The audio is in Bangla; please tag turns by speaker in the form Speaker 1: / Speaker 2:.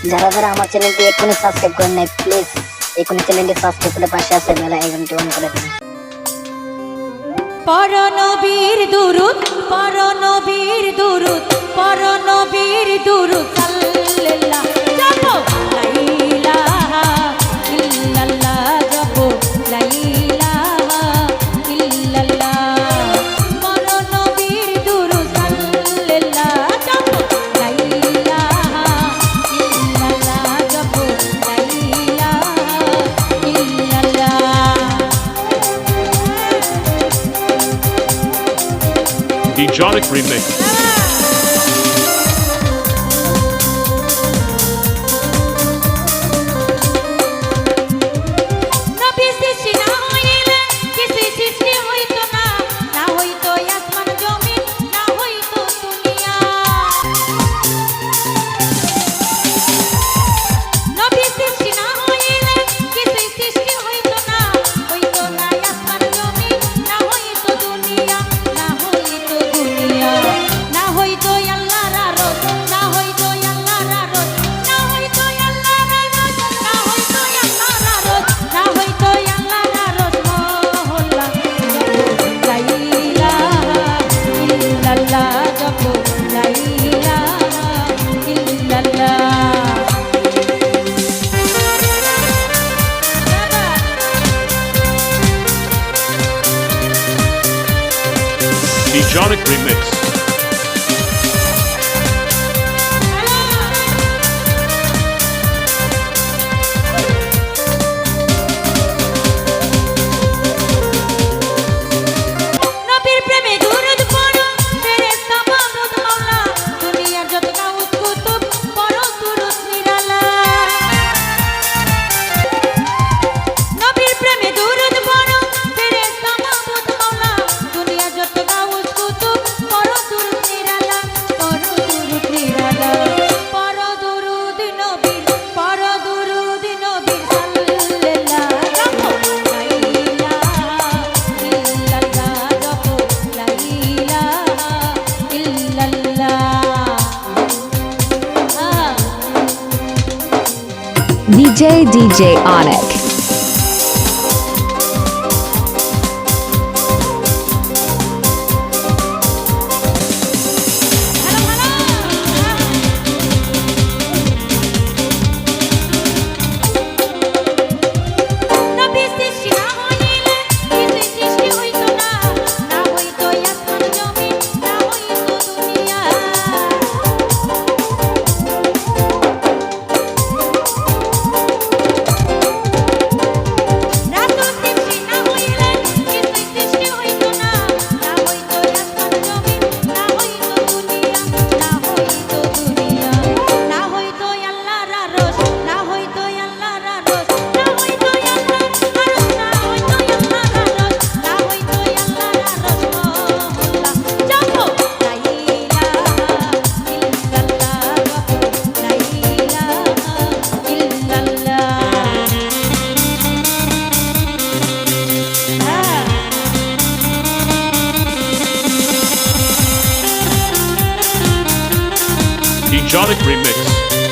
Speaker 1: যারা যারা আমার চ্যানেলটি এখনই সাবস্ক্রাইব করেন নাই প্লিজ এখনই চ্যানেলটি সাবস্ক্রাইব করে পাশে আছে বেল আইকনটি অন করে দিন।
Speaker 2: পরনবীর দুরুদ পরনবীর দুরুদ পরনবীর দুরুদ সাল্লাল্লাহ জপো লা ইলাহা ইল্লাল্লাহ জপো লা ইলাহা ইল্লাল্লাহ পরনবীর দুরুদ সাল্লাল্লাহ জপো লা ইলাহা ইল্লাল্লাহ জপো লা ইলাহা ইল্লাল্লাহ।
Speaker 3: Ejonic Remix. Ejonic Remix.
Speaker 4: DJ Onic.
Speaker 3: Ejonic Remix.